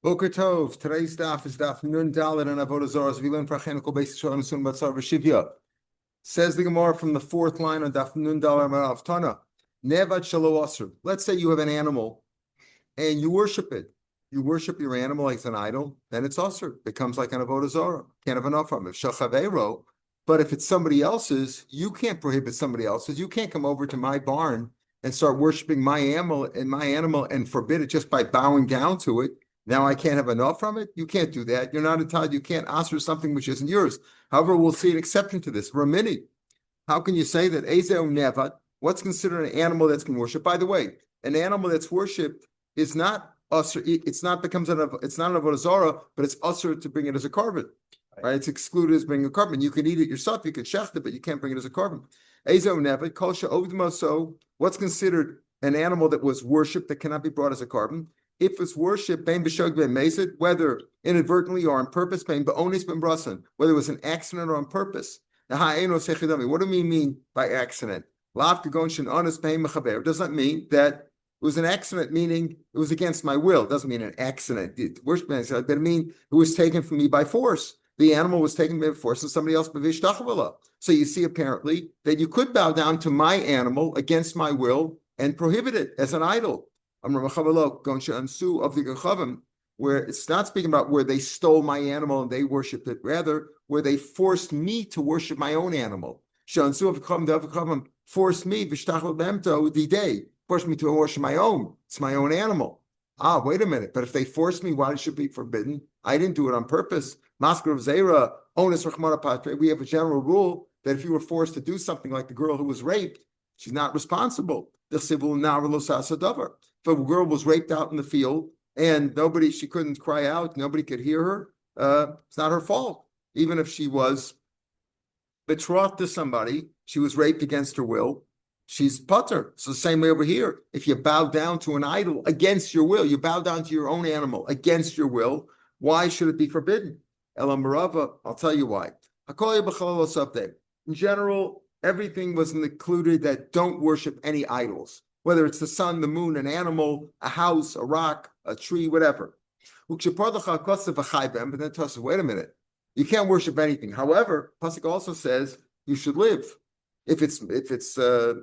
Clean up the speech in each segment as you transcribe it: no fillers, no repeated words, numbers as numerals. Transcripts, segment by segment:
Boker Tov. Today's daf is daf Nun Dalet and Avodah Zarah. We learn Pracheniko Beis Yisrael and Sun Batzar V'Shivya. Says the Gemara from the fourth line on daf Nun Dalet Marav Tana. Nevad Shalo Asr. Let's say you have an animal and you worship it. You worship your animal like an idol, then it's Asr. Becomes like an Avodah Zarah. Can't have enough from it. Shachavero. But if it's somebody else's, you can't prohibit somebody else's. You can't come over to my barn and start worshiping my animal and forbid it just by bowing down to it. Now I can't have enough from it. You can't do that. You're not entitled. You can't answer something which isn't yours. However, we'll see an exception to this. Ramini. How can you say that? Ezeu nevat. What's considered an animal that's been worshipped? By the way, an animal that's worshipped is not usher. It's not an avodah zarah, but it's usher to bring it as a carbon. Right? It's excluded as bringing a carbon. You can eat it yourself. You can shecht it, but you can't bring it as a carbon. Ezeu nevat kol she'ovdmoso. What's considered an animal that was worshipped that cannot be brought as a carbon? If it's worship, whether inadvertently or on purpose, whether it was an accident or on purpose. What do we mean by accident? It doesn't mean that it was an accident, meaning it was against my will. It doesn't mean an accident. Worship, but it means it was taken from me by force. The animal was taken by force and somebody else. So you see apparently that you could bow down to my animal against my will and prohibit it as an idol. Of the Gechavim, where it's not speaking about where they stole my animal and they worshipped it, rather where they forced me to worship my own animal. Forced me, forced me to worship my own. It's my own animal. Wait a minute. But if they forced me, why should it be forbidden? I didn't do it on purpose. We have a general rule that if you were forced to do something like the girl who was raped, she's not responsible. If a girl was raped out in the field and she couldn't cry out, nobody could hear her, it's not her fault. Even if she was betrothed to somebody, she was raped against her will, she's putter. So the same way over here, if you bow down to an idol against your will, you bow down to your own animal against your will, why should it be forbidden? Elam Marava, I'll tell you why. In general, everything was included that don't worship any idols. Whether it's the sun, the moon, an animal, a house, a rock, a tree, whatever. But then Pasuk, wait a minute, you can't worship anything. However, Pasuk also says you should live. If it's a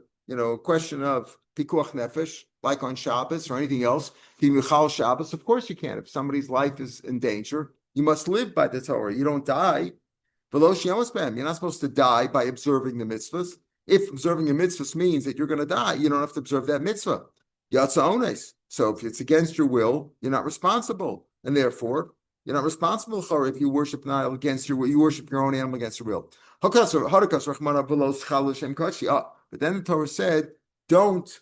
question of pikuach nefesh, like on Shabbos or anything else, Shabbos, of course you can. If somebody's life is in danger, you must live by the Torah. You don't die. You're not supposed to die by observing the mitzvahs. If observing a mitzvah means that you're going to die, you don't have to observe that mitzvah. Yatsa ones. So if it's against your will, you're not responsible. And therefore, you're not responsible for if you worship an idol against your will. You worship your own animal against your will. But then the Torah said, don't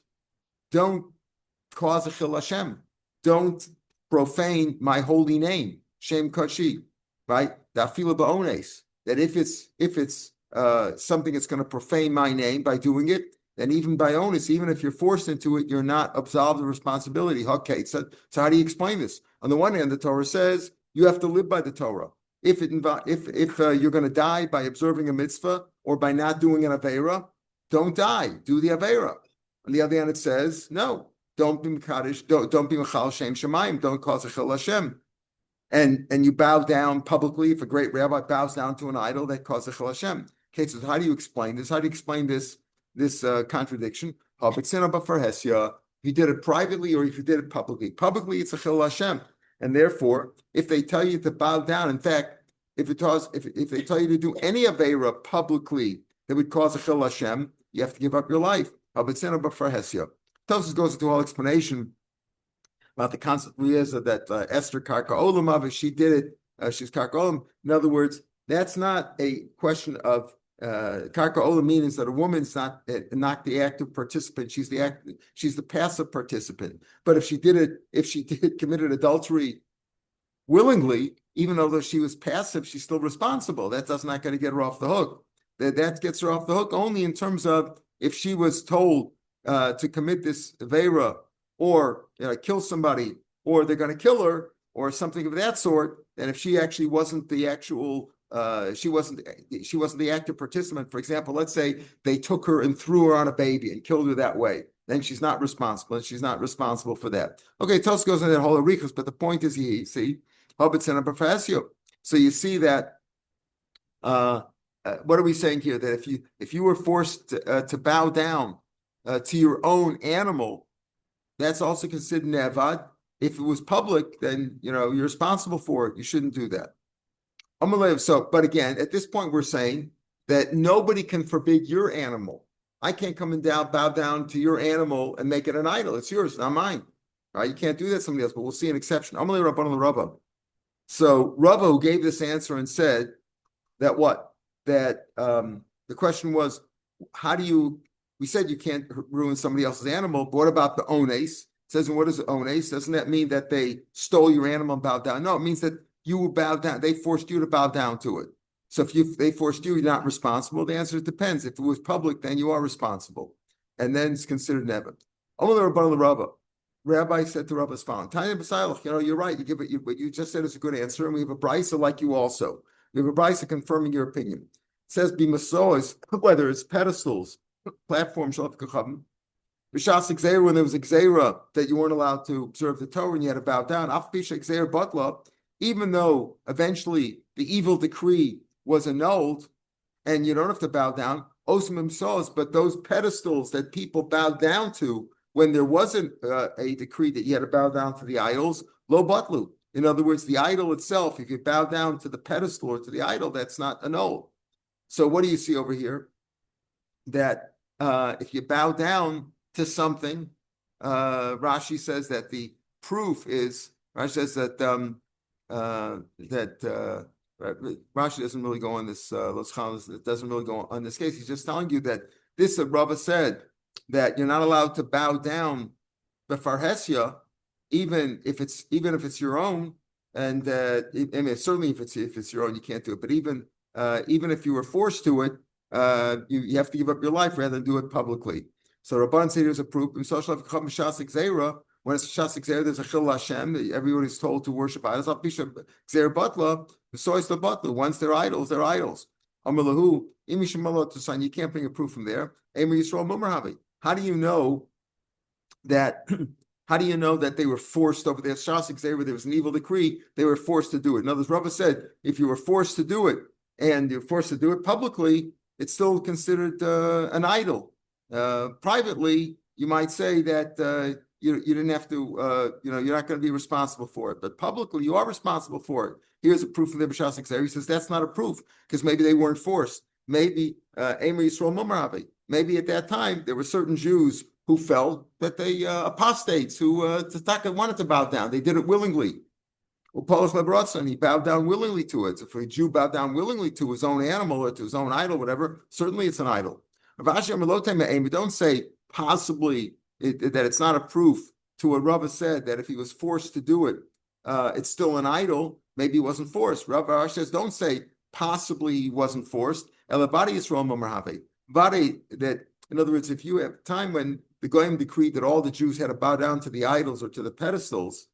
cause a chil Hashem. Don't profane my holy name. Shem kashi. Right? Dafila ba'ones. That if it's something that's going to profane my name by doing it, then even by onus, even if you're forced into it, you're not absolved of responsibility. Okay, so how do you explain this? On the one hand, the Torah says you have to live by the Torah. If you're going to die by observing a mitzvah or by not doing an aveira, don't die. Do the aveira. On the other hand, it says no. Don't be mekadosh. Don't be mechal shem shemayim. Don't cause a chil Hashem. And you bow down publicly. If a great rabbi bows down to an idol, that causes a chil Hashem. Okay, so how do you explain this? How do you explain this contradiction? If you did it privately or if you did it publicly. Publicly, it's a chil Hashem. And therefore, if they tell you to bow down, in fact, if they tell you to do any aveira publicly that would cause a chil Hashem, you have to give up your life. Tosis goes into all explanation about the concept that Esther Karka Olam, she did it, she's Karka Olam. In other words, that's not a question of Karka Olam means that a woman's not the active participant, she's the passive participant. But if she committed adultery willingly, even though she was passive, she's still responsible. That's not going to get her off the hook. That gets her off the hook only in terms of if she was told to commit this aveira or kill somebody, or they're going to kill her, or something of that sort. And if she actually wasn't the actual, she wasn't the active participant. For example, let's say they took her and threw her on a baby and killed her that way. then she's not responsible, and she's not responsible for that. Okay, Tos goes in that whole arichos, but the point is, you see, hobbits and a professio. So you see that. What are we saying here? That if you were forced to bow down to your own animal, that's also considered nevad. If it was public, then you're responsible for it. You shouldn't do that. So, but again, at this point, we're saying that nobody can forbid your animal. I can't come and bow down to your animal and make it an idol. It's yours, not mine. Right? You can't do that to somebody else, but we'll see an exception. So Rava, who gave this answer and said that what? That the question was, we said you can't ruin somebody else's animal, but what about the ones? It says, and what is ones? Doesn't that mean that they stole your animal and bowed down? No, it means that you bowed down. They forced you to bow down to it. So if they forced you, you're not responsible. The answer depends. If it was public, then you are responsible. And then it's considered never. Rabbi said to Rabbi as following, you're right. What you just said is a good answer. And we have a brisa like you also. We have a brisa confirming your opinion. It says, be masoas, whether it's pedestals, platforms, when there was a gzeira that you weren't allowed to observe the Torah and you had to bow down, even though eventually the evil decree was annulled and you don't have to bow down, but those pedestals that people bowed down to when there wasn't a decree that you had to bow down to the idols, lo batlu. In other words, the idol itself, if you bow down to the pedestal or to the idol, that's not annulled. So what do you see over here? That if you bow down to something, Rashi says that the proof is, Rashi says that Rashi doesn't really go on this, it doesn't really go on this case. He's just telling you that this Rava said that you're not allowed to bow down befarhesia, even if it's your own, and certainly if it's your own, you can't do it. But even if you were forced to it, you have to give up your life rather than do it publicly. So Rabban said there's a proof. When it's Shasik Zera, there's a Chil Hashem. Everybody's told to worship idols. Once they're idols, they're idols. You can't bring a proof from there. How do you know that? How do you know that they were forced over there? Shasik Zera, there was an evil decree. They were forced to do it. In other words, Rava said, if you were forced to do it and you're forced to do it publicly, it's still considered an idol. Privately, you might say that you didn't have to, you're not going to be responsible for it. But publicly, you are responsible for it. Here's a proof of the B'Shas Xer. He says that's not a proof because maybe they weren't forced. Maybe Emer Yisrael Mumarabi. Maybe at that time there were certain Jews who felt that they apostates who wanted to bow down. They did it willingly. He bowed down willingly to it. So if a Jew bowed down willingly to his own animal or to his own idol, whatever, certainly it's an idol. Don't say possibly that it's not a proof to what Rava said, that if he was forced to do it, it's still an idol. Maybe he wasn't forced. Rava says, don't say possibly he wasn't forced. That, in other words, if you have time when the Goyim decreed that all the Jews had to bow down to the idols or to the pedestals,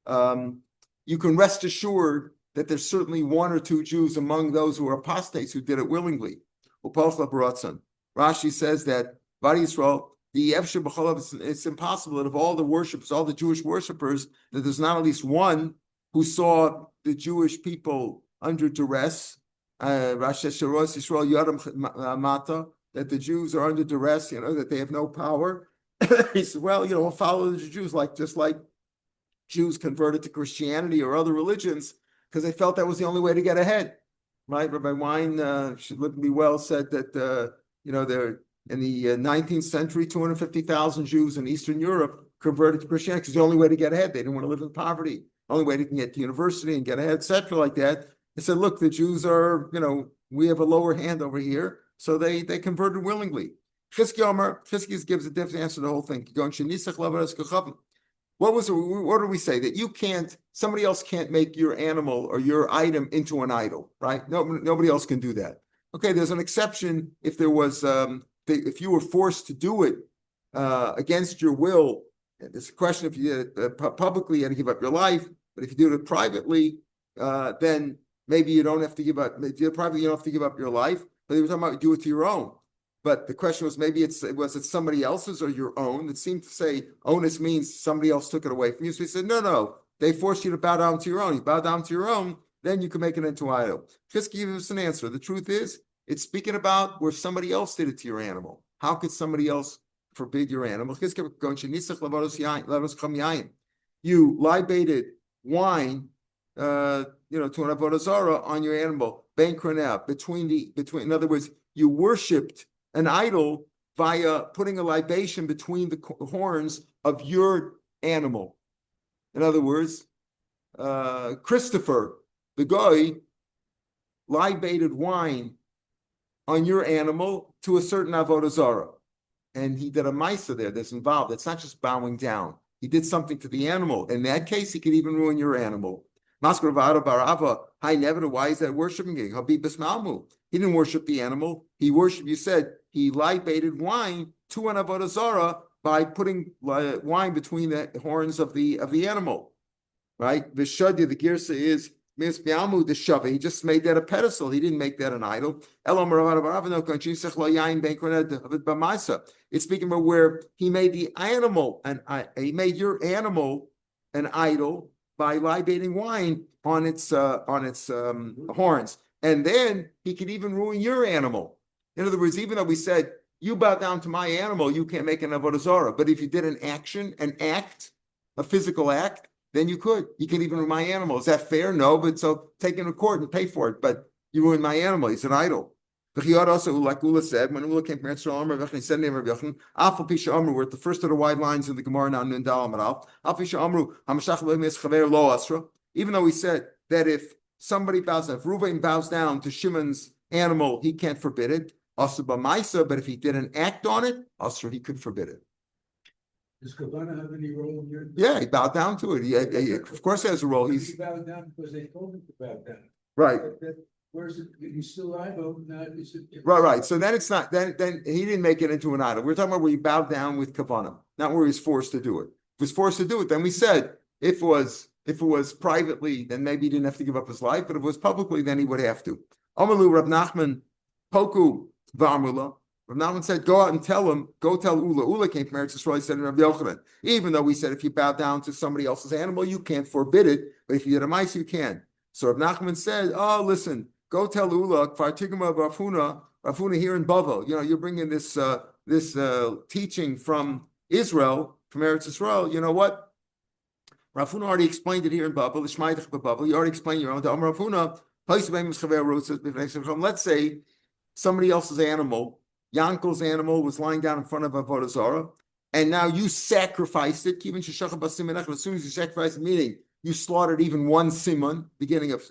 you can rest assured that there's certainly one or two Jews among those who are apostates who did it willingly. Rashi says that Yisrael, it's impossible that of all the worshippers, all the Jewish worshippers, that there's not at least one who saw the Jewish people under duress. Rashi Yisrael that the Jews are under duress, that they have no power. He said, well, we'll follow the Jews just like Jews converted to Christianity or other religions because they felt that was the only way to get ahead, right? Rabbi Wein, should live and be well, said that there in the 19th century, 250,000 Jews in Eastern Europe converted to Christianity because the only way to get ahead. They didn't want to live in poverty. Only way to get to university and get ahead, etc., like that. They said, look, the Jews are, we have a lower hand over here, so they converted willingly. Chizki gives a different answer to the whole thing. What do we say? That somebody else can't make your animal or your item into an idol, right? Nobody else can do that. Okay, there's an exception if there was, if you were forced to do it against your will. There's a question if you did it publicly, you had to give up your life, but if you do it privately, then maybe you don't have to give up. If you're privately, you don't have to give up your life, but they were talking about do it to your own. But the question was, maybe was it somebody else's or your own? It seemed to say onus means somebody else took it away from you. So he said, no, they forced you to bow down to your own. You bow down to your own, then you can make it into an idol. Just give us an answer. The truth is, it's speaking about where somebody else did it to your animal. How could somebody else forbid your animal? You libated wine, to an avodah zarah on your animal. In other words, you worshipped an idol via putting a libation between the horns of your animal. In other words, Christopher, the guy, libated wine on your animal to a certain avodah zarah, and he did a ma'isa there that's involved. It's not just bowing down. He did something to the animal. In that case, he could even ruin your animal. Why is that worshiping? He didn't worship the animal. He worshipped, you said, he libated wine to an avodah zarah by putting wine between the horns of the animal, right? V'shadi, the girsa is misbiamu the shava. He just made that a pedestal. He didn't make that an idol. It's speaking about where he made the animal, and he made your animal an idol by libating wine on its horns, and then he could even ruin your animal. In other words, even though we said you bow down to my animal, you can't make an avodah zarah. But if you did an act, a physical act, then you could. You can even ruin my animal. Is that fair? No, but so take him to court and pay for it. But you ruined my animal. He's an idol. Also, like Ula said, when Ula came from Eretz Yisrael, he said, "Name Rabbi Afal Pisha Amru." We're at the first of the wide lines in the Gemara now. Nun Dalam Alf. Afal Pisha Amru. Hamashach le'mis chaver lo asra. Even though he said that if somebody bows down, if Reuben bows down to Shimon's animal, he can't forbid it. Also b'maisa, but if he did an act on it, also he could forbid it. Does Kavana have any role in your? Yeah, he bowed down to it. He of course, he has a role. He bowed down because they told him to bow down. Right. Where's it? He's still alive. Right. So then it's not. Then he didn't make it into an idol. We're talking about where he bowed down with Kavana, not where he was forced to do it. If he was forced to do it, then we said if it was privately, then maybe he didn't have to give up his life. But if it was publicly, then he would have to. Amalu Rav Nachman Poku V'Amrula. Rav Nachman said, go out and tell him, go tell Ula. Ula came from Eretz Yisrael, he said in Rav Yochanan. Even though we said if you bow down to somebody else's animal, you can't forbid it. But if you did a mice, you can. So Rav Nachman said, oh, listen, go tell Ula, Kfartigma Rafuna here in Bavel. You're bringing this teaching from Israel, from Eretz Yisrael. You know what? Rafuna already explained it here in Bavel. You already explained your own. Let's say somebody else's animal, Yankel's animal, was lying down in front of avodah zarah, and now you sacrificed it. As soon as you sacrificed it, meaning you slaughtered even one simon, beginning of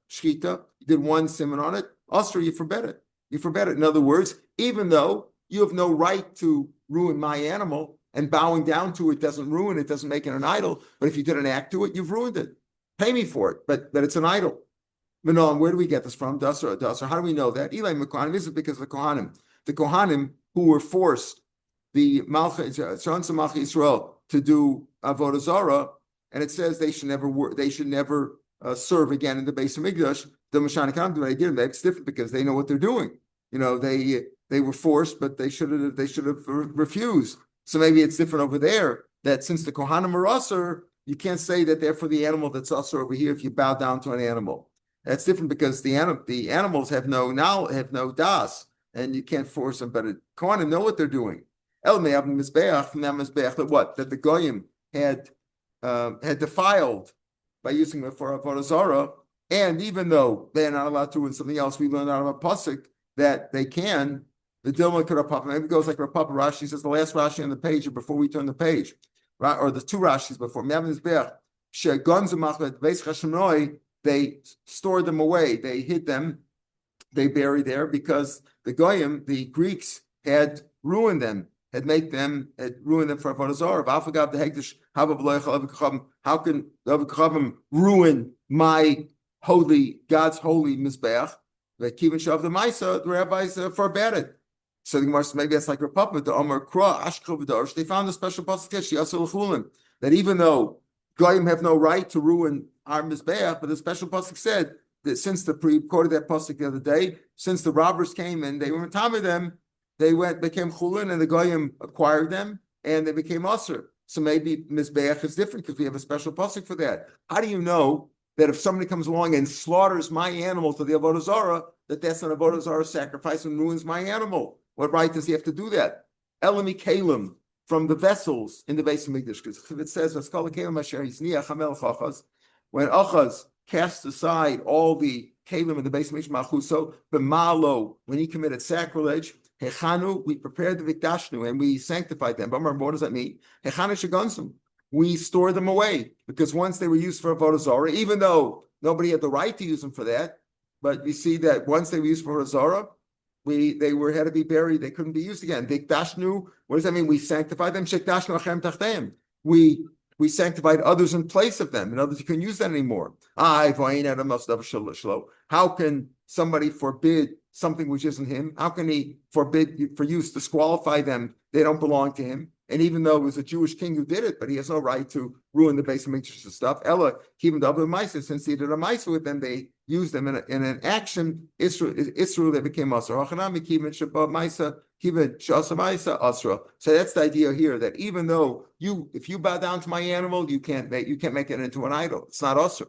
shchita, you did one simon on it. Also, you forbid it. You forbid it. In other words, even though you have no right to ruin my animal, and bowing down to it doesn't ruin it, doesn't make it an idol. But if you did an act to it, you've ruined it. Pay me for it. But it's an idol. Manon, where do we get this from? Dasar. How do we know that? Eli Mekohanim, is it because of the Kohanim who were forced, the Sons of Malchi Yisrael, to do avodah zarah, and it says they should never serve again in the base of Mikdash. The Mashana Kam do what they did. It's different because they know what they're doing. They were forced, but they should have refused. So maybe it's different over there. That since the Kohanim are usher, you can't say that they're for the animal that's usher over here if you bow down to an animal. That's different because the animals have no das, and you can't force them. But Kohanim know what they're doing. El may have mizbeach from that mizbeach that the goyim had defiled by using it for avodah zarah, and even though they're not allowed to in something else, we learned out of a pasuk that they can. The Dilma could have maybe it goes like Rapapa Rashi says the last Rashi on the page or before we turn the page, right? Or the two Rashis before. They stored them away, they hid them, they buried there because the Goyim, the Greeks, had ruined them, had ruined them for avodah zarah. How can the Avichavim ruin my God's holy mizbeach? The Kivin Shav the Maisa, the rabbis forbade it. So the Gemara says maybe that's like Republic, the Omer Kra, Ashkov V'Darsh. They found a special pasuk that even though Goyim have no right to ruin our Mizbeach, but the special pasuk said that since quoted that pasuk the other day, since the robbers came and they were Matame them, they became chulin, and the goyim acquired them, and they became usher. So maybe mizbeach is different because we have a special pasuk for that. How do you know that if somebody comes along and slaughters my animal to the avodah zarah, that's an avodah zarah sacrifice and ruins my animal? What right does he have to do that? Elami kalim, from the vessels in the base of Mikdash, because it says when Achaz cast aside all the kalim in the base of Mikdash Machuso, b'malo, when he committed sacrilege, hechanu, we prepared the vikdashnu and we sanctified them. But what does that mean? Hechanu shagonsim, we store them away, because once they were used for avodah zarah, even though nobody had the right to use them for that, but we see that once they were used for avodah zarah, they had to be buried. They couldn't be used again. Vikdashnu, what does that mean? We sanctified them. Shekdashnu achem tachteim. We sanctified others in place of them. In others, you couldn't use that anymore. How can somebody forbid something which isn't him? How can he forbid for use, disqualify them? They don't belong to him. And even though it was a Jewish king who did it, but he has no right to ruin the base of Mikdash stuff. Ella, even double Maisa, since he did a Maisa with them, they used them in an action. Israel, they became Asra. So that's the idea here, that even though if you bow down to my animal, you can't make it into an idol. It's not Asra.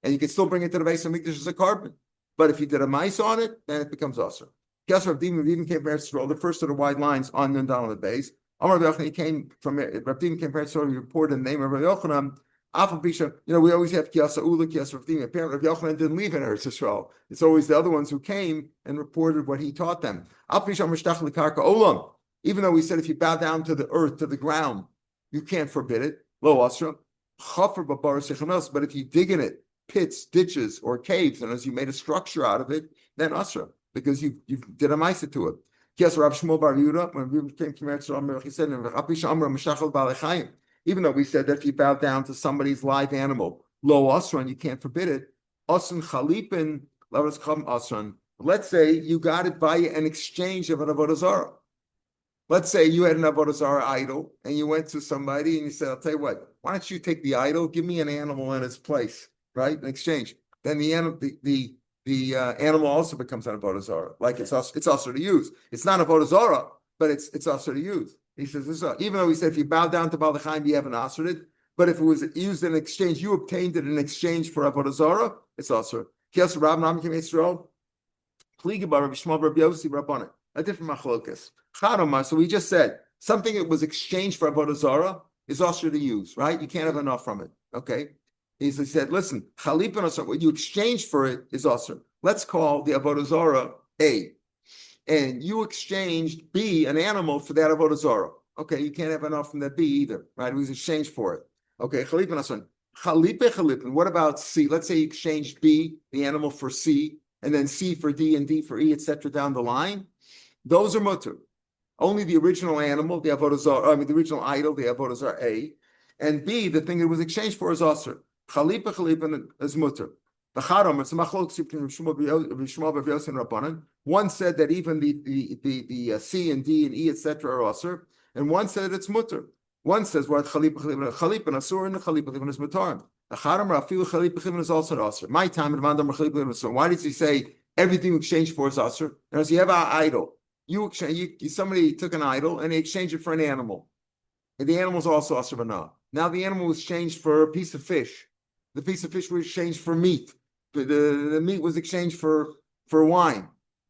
And you can still bring it to the base of Mikdash as a carbon. But if you did a Maisa on it, then it becomes Asra. Guess Rav Dapim came from Israel, the first of the wide lines on the down of the base. Rav Dapim came from Israel. He reported the name of Rav Yochanan. We always have Kiyasa Ula, Kiyasa Rav Dapim. Apparently, Rav Yochanan didn't leave in Eretz Yisrael. It's always the other ones who came and reported what he taught them. Even though we said if you bow down to the earth, to the ground, you can't forbid it. Lo Asra. But if you dig in it, pits, ditches, or caves, and as you made a structure out of it, then Asra, because you did a Maisa to it. Yes, Rav Shmuel Bar Yehuda, when we came to Eretz Yisrael, he said, even though we said that if you bow down to somebody's live animal, lo asran, you can't forbid it. Asran chalipin, let us come asran. Let's say you got it via an exchange of an avodah zarah. Let's say you had an avodah zarah idol, and you went to somebody and you said, "I'll tell you what, why don't you take the idol, give me an animal in its place, right? In exchange." Then the animal also becomes an avodah zarah, like it's also to use. It's not avodah zarah, but it's also to use. He says this, even though he said if you bow down to Baal Chaim, you haven't ashered it, but if it was used in exchange, you obtained it in exchange for avodah zarah, it's also. Kias Rab Nam Kim Yisrael, Pliga Bar Rabbi Shmuel Rabbi Yossi Rabbanan, a different machlokas. Charomar. So we just said something that was exchanged for avodah zarah is also to use, right? You can't have enough from it. Okay. He said, listen, chalipin or what you exchange for it is also. Let's call the avodah zarah A. And you exchanged B, an animal, for that avodah zarah. Okay, you can't have enough from that B either, right? It was exchanged for it. Okay, chalipin asan. Chalipin. What about C? Let's say you exchanged B, the animal, for C, and then C for D and D for E, etc. down the line. Those are mutter. Only the original animal, the avodah zarah, the original idol, the avodah zarah A, and B, the thing it was exchanged for, is asr. Chalipin is mutter. One said that even the C and D and E, etc., are asr, and one said it's mutter. One says what chalipin asur and the chalipin is mutar. The chalipin is also asr. My time in why does he say everything you exchange for is asr? As you have an idol, somebody took an idol and they exchanged it for an animal, and the animal is also asr b'na. Now the animal was exchanged for a piece of fish. The piece of fish was exchanged for meat. The meat was exchanged for wine.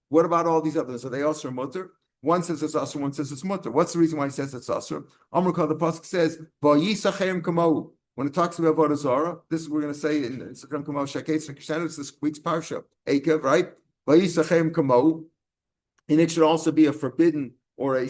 What about all these others? Are they asr mutter? One says it's asr, one says it's mutter. What's the reason why he says it's asr? Amrukah, the pasuk says, when it talks about avodah zarah, this is we're going to say in Sakram Kamau Shaketz and Kishan, it's this week's parsha, Ekev, right? And it should also be a forbidden or a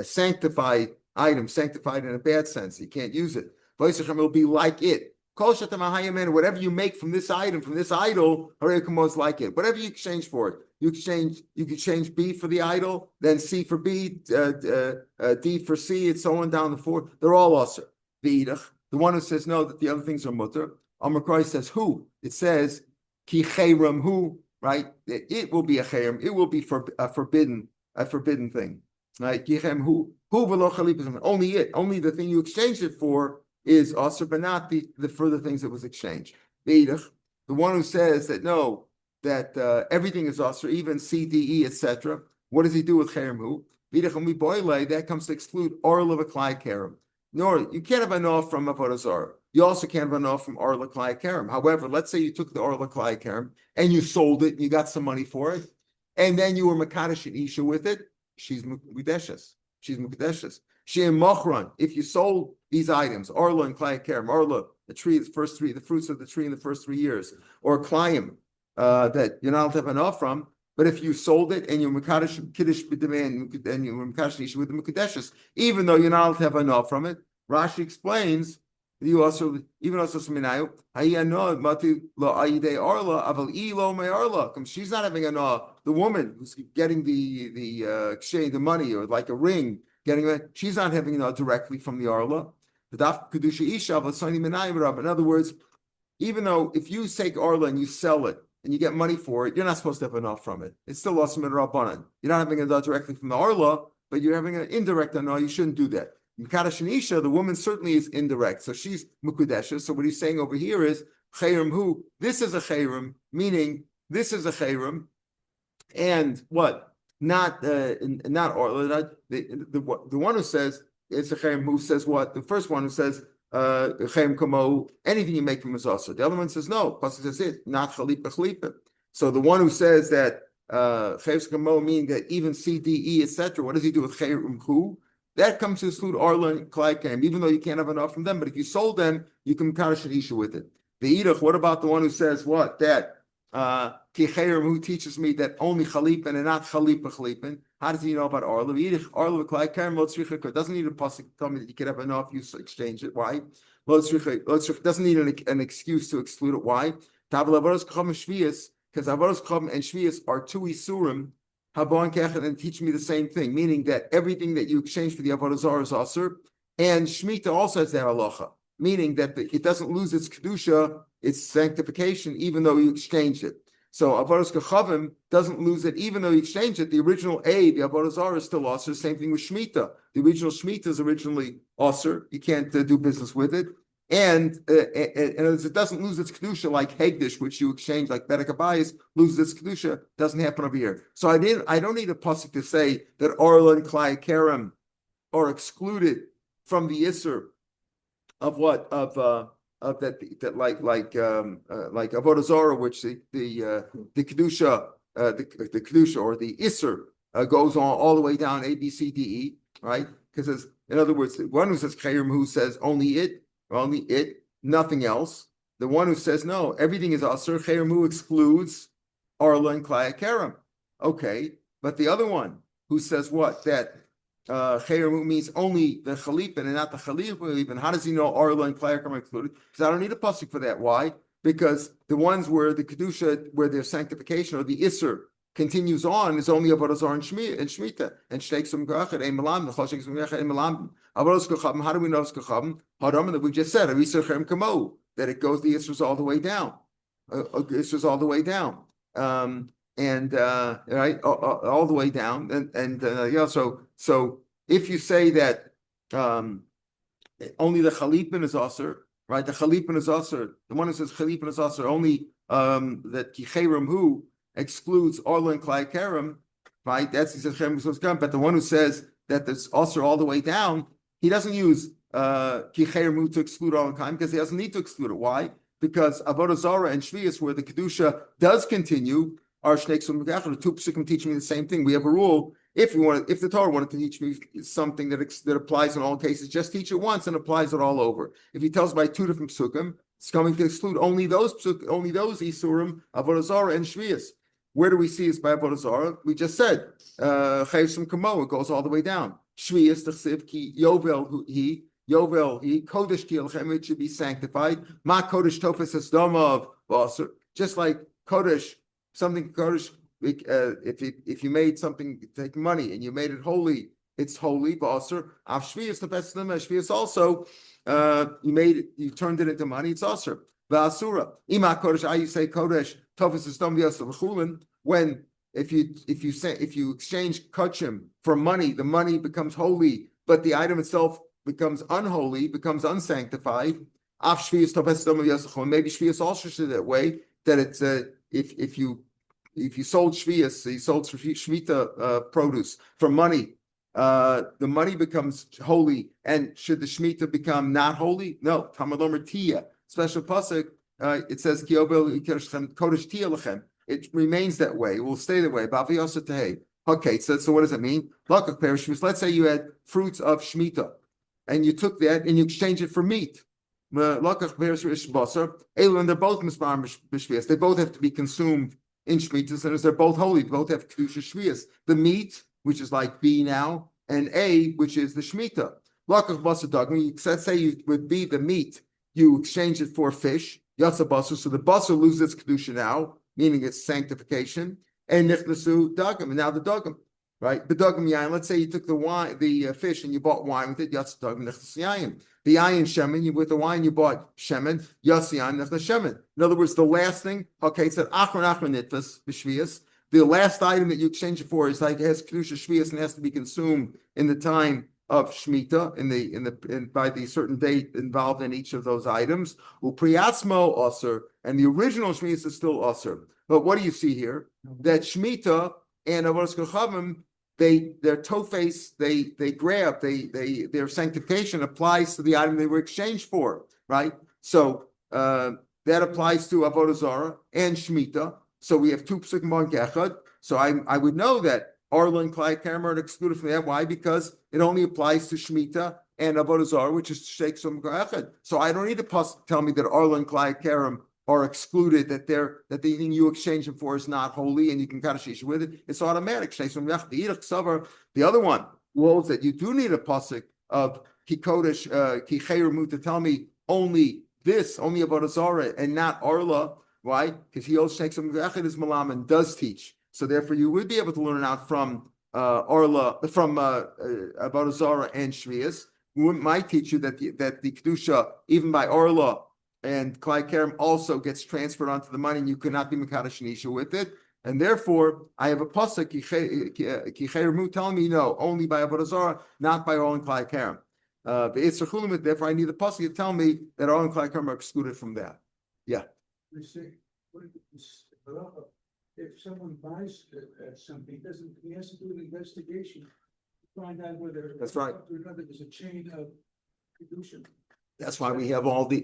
sanctified item, sanctified in a bad sense. You can't use it. Will be like it. Whatever you make from this item, from this idol, is like it. Whatever you exchange for it, you could change B for the idol, then C for B, D for C, and so on down the four. They're all asr. The one who says no, that the other things are mutter. Amar Christ says who? It says ki chayram who, right? It will be a chayram. It will be a forbidden thing, right? Ki chayram who v'lo chalipah. Only it, only the thing you exchanged it for is asr, but not the further things that was exchanged. The one who says that no, that everything is asr, even C, D, E, etc. What does he do with Cherem? That comes to exclude Orla V'Klai Kerem. Nor you can't have a no from Avodah Zarah. You also can't have a no from Orla Klai Kerem. However, let's say you took the Orla Klai Kerem and you sold it, and you got some money for it, and then you were Makadosh and Isha with it. She's Mukadeshes. She's Mukadeshes. She and Mochran. If you sold these items, Orla and Klai Kerem, Orla, the tree, the fruits of the tree in the first 3 years, or Klayim, that you're not allowed to have enough from. But if you sold it and you're Mekadosh Kiddush b'demei and you're Mekadosh Nisha with the Mekadeshes, even though you're not allowed to have enough from it, Rashi explains you also even also Minayu Hayanod Mati Lo Ayide Arla Aval Elo Me Arla. She's not having enough. The woman who's getting the exchange, the money, or like a ring, getting it, she's not having enough directly from the Arla. The Daf Kedusha Isha Avasani Minayu. In other words, even though if you take Arla and you sell it, and you get money for it, you're not supposed to have enough from it. It's still awesome in Rabbanan. You're not having enough directly from the Arla, but you're having an indirect no, you shouldn't do that. Mekadosh and Isha, the woman certainly is indirect. So she's Mukudesha. So what he's saying over here is, Chayrim who? This is a Chayrim, meaning this is a Chayrim, and what? Not Arla, the one who says, it's a Chayrim who says what? The first one who says, anything you make from Mazasa. The other one says no. Pasuk says it, not Chalipa Chalipa. So the one who says that Chayim Kamo meaning that even C, D, E, etc. What does he do with Chayim Hu? That comes to exclude Arla and Klai Kerem, even though you can't have enough from them. But if you sold them, you can Mekadosh Isha with it. The Idach, what about the one who says what? That Chayim who teaches me that only Chalipa and not Chalipa Chalipa. How does he know about Arla? Arla Klai Kerem doesn't need a pasuk to tell me that you can have enough. You exchange it. Why? Doesn't need an excuse to exclude it. Why? Because Avodas Chacham and Shvius are two isurim. Habon Kechet and teach me the same thing, meaning that everything that you exchange for the Avodah Zarah is Asur, and Shemitah also has that halacha, meaning that it doesn't lose its kedusha, its sanctification, even though you exchanged it. So Avodas Kachavim doesn't lose it, even though you exchange it. The original the Avodah Zarah is still Asur. Same thing with Shemitah. The original Shemitah is originally Asur. You can't do business with it. And it doesn't lose its kedusha like Hegdish, which you exchange like Bedek Abayis, loses its kedusha. Doesn't happen over here. So I don't need a pasuk to say that Arla and Klai Kerem are excluded from the Isser of what of that like Avodah Zarah, which the kedusha the kedusha or the Isser goes on all the way down A B C D E, right? Because in other words, the one who says Chayim who says only it, nothing else. The one who says no, everything is Asur. Chayim excludes Arla and Klai Kerem. Okay, but the other one who says what? That Chayim means only the Chalipin and not the Chalipin. How does he know Arla and Klai Kerem are included? Because I don't need a pasuk for that. Why? Because the ones where the Kedusha, where their sanctification or the Isser continues on is only Avodah Zarah and Shemitah and Shteik Sum Gachet Ein Melam the Chosheik Sum Gachet Ein Melam Avodah Kachavim. How do we know it's Kachavim? Hadam that we just said Arisar Cherem Kamo that it goes the Isser's all the way down. Isser's all the way down. Right all the way down and so if you say that only the Chalipin is Asur, right? The Chalipin is Asur. The one who says Chalipin is Asur only that Kichayrim Hu excludes Arla and Klai Kerem, right? That's he says Cherem. But the one who says that it's also all the way down, he doesn't use Kichayim to exclude all the time because he doesn't need to exclude it. Why? Because Avodah Zarah and Shvius, where the kedusha does continue, are Shnei Ksum Megachar. The two psukim teach me the same thing. We have a rule: if the Torah wanted to teach me something that applies in all cases, just teach it once and applies it all over. If he tells by two different psukim, it's coming to exclude only those isurim, Avodah Zarah and Shvius. Where do we see this by Avodah Zarah? We just said Chayim Kamo. It goes all the way down. Shvius T'chsiv Ki Yovel he Kodesh Ki Elchem. It should be sanctified. Ma Kodesh Tofes Esdamav V'Asur. Just like Kodesh, something Kodesh. If you made something, take money and you made it holy, it's holy. V'Asur. Av Shvius Tofes Esdamav. Shvius also you turned it into money. It's Asur. V'Asura. Ima Kodesh. I you say Kodesh. When if you exchange kachim for money, the money becomes holy, but the item itself becomes unholy, becomes unsanctified. Maybe Shvius also should that way that it's if you if you sold shvius, you sold shmita produce for money, the money becomes holy. And should the shmita become not holy? No. Tamadomer tia. Special pasuk. It says kodesh tia lechem. It remains that way. It will stay that way. Okay, so what does it mean? Let's say you had fruits of Shemitah, and you took that and you exchanged it for meat. And they're both mispar. They both have to be consumed in Shemitah, and as they're both holy, both have kedusha shvius. The meat, which is like B now, and A, which is the Shemitah. Let's say you would be the meat, you exchange it for fish. Yatsa basar, so the basar loses its kedusha now, meaning its sanctification, and nichnasu dagim, and now the dagim, right? The dagim yayin. Let's say you took the wine, the fish, and you bought wine with it. Yatsa dagim nichnas yayin. The yayin shemen, you with the wine you bought shemen. Yatsa yayin nichnas shemen. In other words, the last thing. Okay, it said achron nitfas b'shvius. The last item that you exchange it for is like it has kedusha shvius and has to be consumed in the time of Shemitah by the certain date involved in each of those items. Upriatzmo osir, and the original Shemitah is still osir. But what do you see here? That Shemitah and Avodas Kochavim, their tofes, they grab, their sanctification applies to the item they were exchanged for, right? So that applies to Avodah Zarah and Shemitah. So we have two psukim on Gechad. So I would know that Arla and Klai Karam are excluded from that. Why? Because it only applies to Shemitah and Avodah Zarah, which is Sheikh Sum Echad. So I don't need to tell me that Arla and Klai Karam are excluded, that the thing you exchange them for is not holy, and you can kind of shish with it. It's automatic. The other one was that you do need a pasuk of Ki Kodesh Ki Chayramu to tell me only Avodah Zarah and not Arla. Why? Because he also takes some Echad is Malam and does teach. So therefore, you would be able to learn out from Avodah Zarah and Shvius. We might teach you that the kedusha, even by Orla and Klai Kerem, also gets transferred onto the money, and you cannot be Mekadosh Nisha with it. And therefore, I have a pasuk Kicheremu telling me no, only by Avodah Zarah, not by Orla and Klai Kerem. Therefore, I need the pasuk to tell me that Orla and Klai Kerem are excluded from that. Yeah. If someone buys something, he has to do an investigation to find out whether that's right. There's a chain of kedusha. That's why we have all the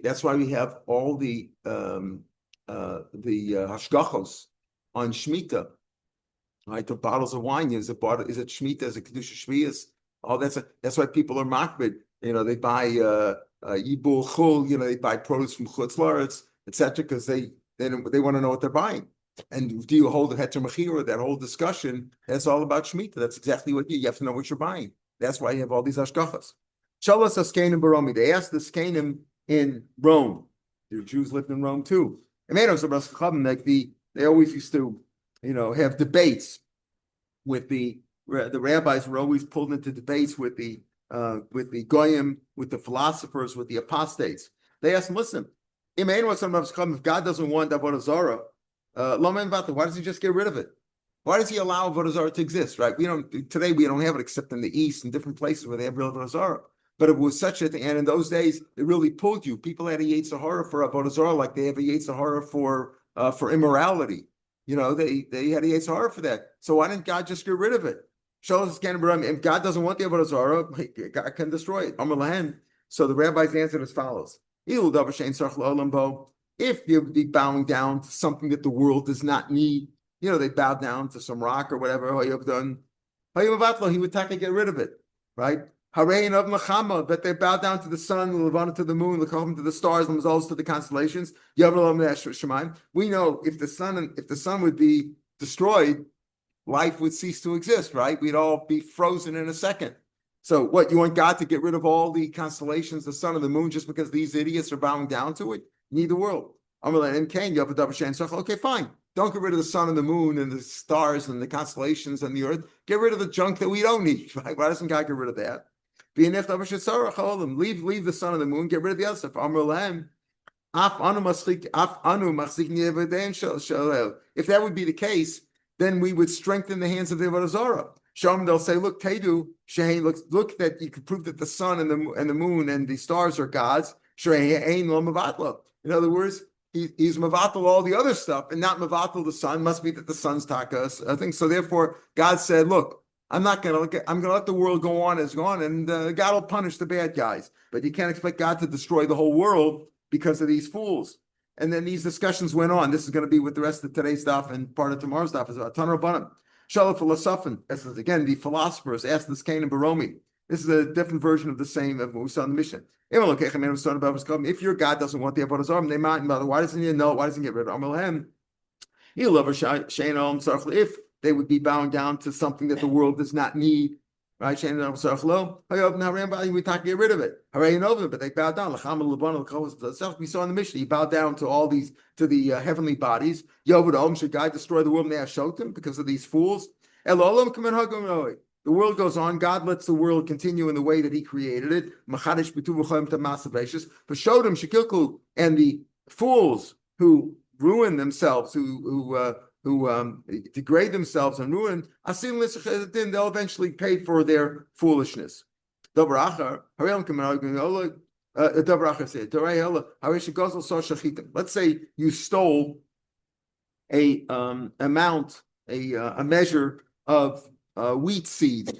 hashgachos on Shemitah. Right, the bottles of wine is it Shemitah, is it kedusha shvius? Oh, that's why people are makbid. They buy yibul chul. They buy produce from chutz laretz, etc. Because they want to know what they're buying. And do you hold the heter mechira? That whole discussion, that's all about Shemitah. That's exactly what you have to know what you're buying. That's why you have all these hashgachas. Shalas Askenim Baromi. They asked the Skenim in Rome. The Jews lived in Rome too. And they always used to, have debates with the rabbis. Were always pulled into debates with the goyim, with the philosophers, with the apostates. They asked them, listen, if God doesn't want Avodah Zarah, why does he just get rid of it? Why does he allow Avodah Zarah to exist? Right? Today we don't have it except in the East and different places where they have real Avodah Zarah. But it was such a thing, and in those days it really pulled you. People had a Yetzer Hara for Avodah Zarah, like they have a Yetzer Hara for immorality. They had a Yetzer Hara for that. So why didn't God just get rid of it? If God doesn't want the Avodah Zarah, God can destroy it. So the rabbis answered as follows: if you're bowing down to something that the world does not need, they bow down to some rock or whatever, he would get rid of it, right? That they bow down to the sun, to the moon, to the stars, to the constellations. We know if the sun would be destroyed, life would cease to exist, right? We'd all be frozen in a second. So what, you want God to get rid of all the constellations, the sun and the moon, just because these idiots are bowing down to it? You need the world. Okay, fine. Don't get rid of the sun and the moon and the stars and the constellations and the earth. Get rid of the junk that we don't need. Right? Why doesn't God get rid of that? Leave the sun and the moon. Get rid of the other stuff. If that would be the case, then we would strengthen the hands of the Avodah Zarah. They'll say, look, Tedu, Shein, look that you can prove that the sun and the moon and the stars are gods. In other words, he's mavatal all the other stuff and not mavatal the son. Must be that the son's takas. I think so. Therefore, God said, "Look, I'm going to let the world go on as gone, and God will punish the bad guys. But you can't expect God to destroy the whole world because of these fools." And then these discussions went on. This is going to be with the rest of today's stuff, and part of tomorrow's stuff is about Tanur Banim. Shalom Philosophin. This is again the philosophers asked this Cain and Baromi. This is a different version of the same of what we saw in the mission. If your God doesn't want the Avodah Zarah, they might. Why doesn't he know? Why doesn't he get rid of Amalhem? If they would be bound down to something that the world does not need, right? We talk get rid of it. But they bowed down. We saw in the mission, he bowed down to all these, to the heavenly bodies. Should God destroy the world? And they have showed him because of these fools. The world goes on. God lets the world continue in the way that he created it. But showed him Shekilku and the fools who ruin themselves, who degrade themselves and ruin, they'll eventually pay for their foolishness. Let's say you stole a measure of wheat seeds,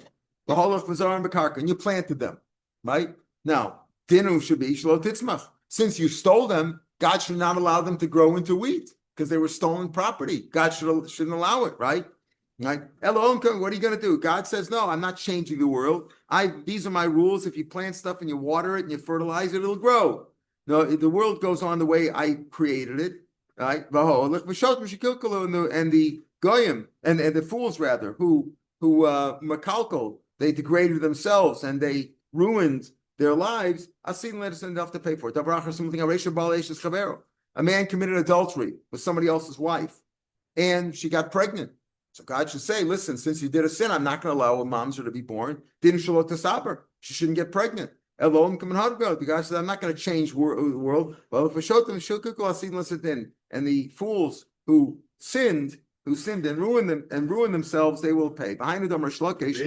and you planted them, right? Now, dinu should be shlo titzmach. Since you stole them, God should not allow them to grow into wheat because they were stolen property. God shouldn't allow it, right? Right? Elohim, what are you going to do? God says, no, I'm not changing the world. These are my rules. If you plant stuff and you water it and you fertilize it, it'll grow. No, the world goes on the way I created it, right? And the goyim and the fools rather who makalkal, they degraded themselves and they ruined their lives. Asin let us enough to pay for it. A man committed adultery with somebody else's wife, and she got pregnant. So God should say, listen, since you did a sin, I'm not going to allow a mamzer to be born. Didn't shalot to saber. She shouldn't get pregnant. Elohim come and the guy said, I'm not going to change the world. Well, if and the fools who sinned and ruined themselves, they will pay. Behind the domer shlokesh,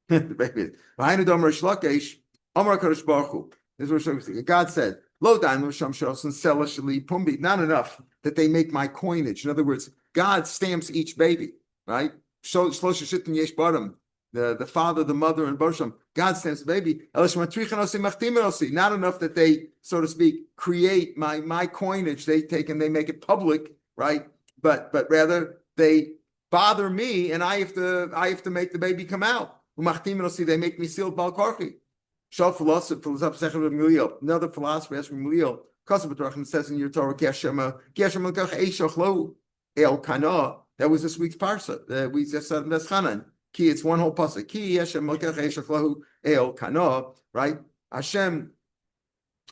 the baby. Behind the domer shlokesh, Amar Kadosh Baruch Hu. This is what God said. Lo daim sham shosen selashli pumbi. Not enough that they make my coinage. In other words, God stamps each baby, right? The father, the mother, and Bosham. God stamps the baby. Not enough that they, so to speak, create my coinage. They take and they make it public, right? But rather they bother me, and I have to make the baby come out. They make me sealed balkarchi. Another philosopher asked from Gamliel. Says in your Torah, El Kana. That was this week's parsha. We just said Meschanan. Ki, it's one whole pasuk. Ki Hashem Malkech Eishachlahu El Kana. Right? Hashem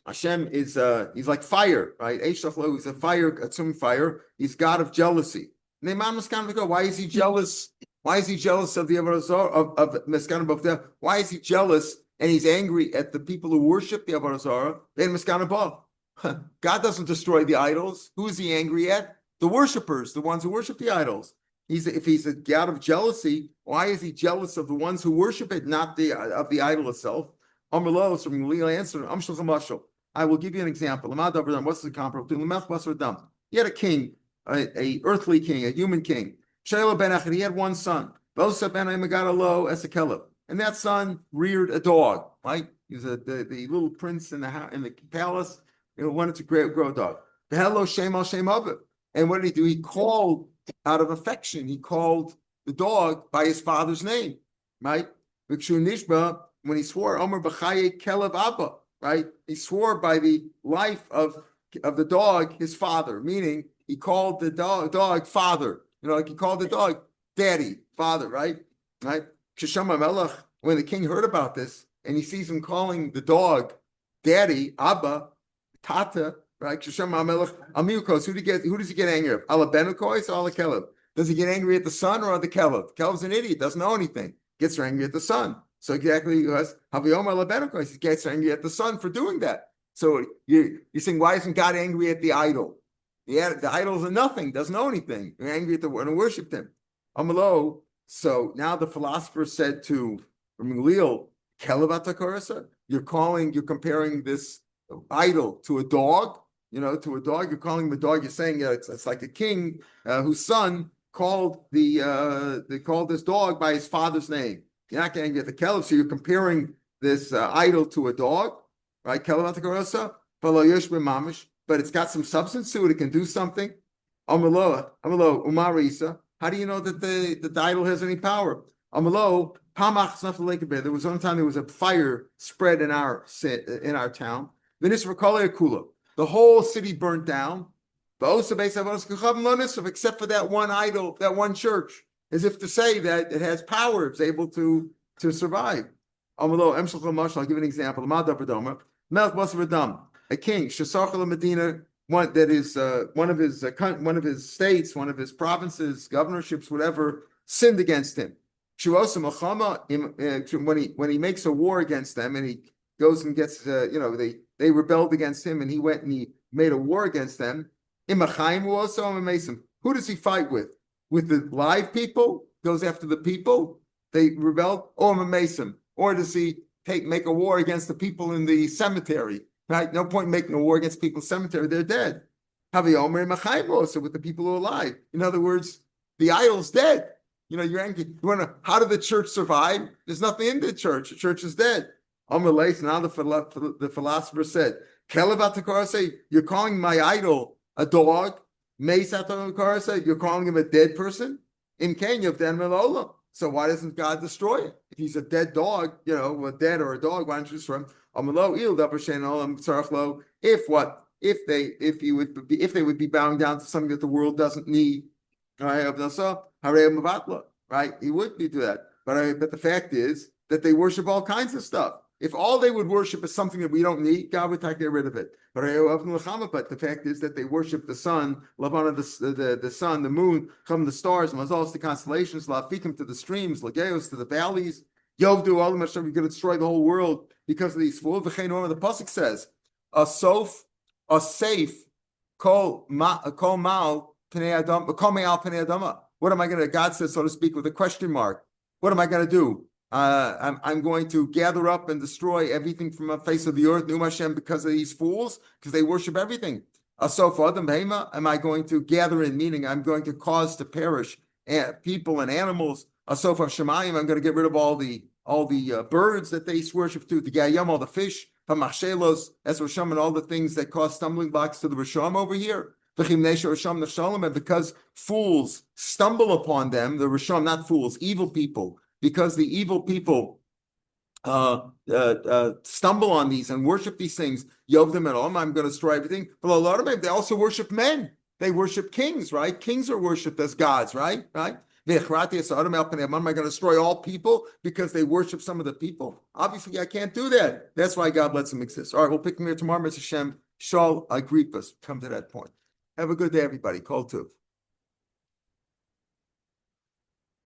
is he's like fire, right? Eishachlahu is a fire, a tzum fire. He's God of jealousy. And the Imam Meschanan go, why is he jealous? Why is he jealous of the Avodah Zarah of Meschanan of them? Why is he jealous and he's angry at the people who worship the Avodah Zarah? Then Meschanan God doesn't destroy the idols. Who is he angry at? The worshipers, the ones who worship the idols. If he's a God of jealousy, why is he jealous of the ones who worship it, not of the idol itself? I will give you an example. What's the comparable? He had a king, a earthly king, a human king. He had one son. And that son reared a dog, right? He was the little prince in the palace. Wanted to grow a dog. Hello, shame al shame of it. And what did he do? He called out of affection. He called the dog by his father's name, right? When he swore, Omer b'chaye kelev abba, right? He swore by the life of the dog, his father, meaning he called the dog father. Like he called the dog daddy, father, right? Right? When the king heard about this and he sees him calling the dog daddy, abba, tata, right? Who does he get angry at? Alabenukois or Alakelev? Does he get angry at the son or at the Kelev? Kelev's an idiot, doesn't know anything. Gets angry at the son. So exactly, he gets angry at the son for doing that. So you're saying, why isn't God angry at the idol? The idol's are nothing, doesn't know anything. You're angry at the one who worshipped him. Amalo. So now the philosopher said to Gamliel, Kelev atakorasa? You're comparing this idol to a dog. to a dog. You're calling him a dog. You're saying it's like a king whose son called they called this dog by his father's name. You're not going to get the kelev, so you're comparing this idol to a dog, right? Kelev atakarasa, mamish, but it's got some substance to it. It can do something. Amalo umarisa. How do you know that the idol has any power? Amalo pamach snafalekebe. There was one time there was a fire spread in our town. The whole city burnt down. Except for that one idol, that one church, as if to say that it has power, it's able to survive. I'll give you an example. A king, Medina, one of his states, one of his provinces, governorships, whatever, sinned against him. When he makes a war against them, and he goes and gets, they rebelled against him, and he went and he made a war against them. Who does he fight with? With the live people? Goes after the people? They rebelled? Or Mason? Or does he make a war against the people in the cemetery? Right? No point in making a war against people in the cemetery. They're dead. Also with the people who are alive. In other words, the idol's dead. You're angry. How did the church survive? There's nothing in the church. The church is dead. Now the philosopher said, you're calling my idol a dog? You're calling him a dead person? In Kenya, so why doesn't God destroy it? If he's a dead dog, a dead or a dog, why don't you destroy him? If they would be bowing down to something that the world doesn't need, right? He would do that. But the fact is that they worship all kinds of stuff. If all they would worship is something that we don't need, God would get rid of it. But the fact is that they worship the sun, the sun, the moon, the stars, mazals, the constellations, lafikim to the streams, lageos to the valleys. Yovdu all the you're going to destroy the whole world because of these fools. The pasuk says, a safe, kol mal pnei adama. What am I going to? God says, so to speak, with a question mark. What am I going to do? I'm going to gather up and destroy everything from the face of the earth, Num Hashem, because of these fools, because they worship everything. Am I going to gather in, meaning I'm going to cause to perish people and animals? Asof of Shemayim, I'm going to get rid of all the birds that they worship to, the Gayam, all the fish, Hamachshelos, Esrosham, and all the things that cause stumbling blocks to the Risham over here. And because fools stumble upon them, the Risham, not fools, evil people, because the evil people stumble on these and worship these things, Yovdim and Om, I'm going to destroy everything. But a lot of them, they also worship men. They worship kings, right? Kings are worshipped as gods, right? Am I going to destroy all people because they worship some of the people? Obviously, I can't do that. That's why God lets them exist. All right, we'll pick them here tomorrow. Mr. Shem, Shal Agrippas, come to that point. Have a good day, everybody. Kol Tuv.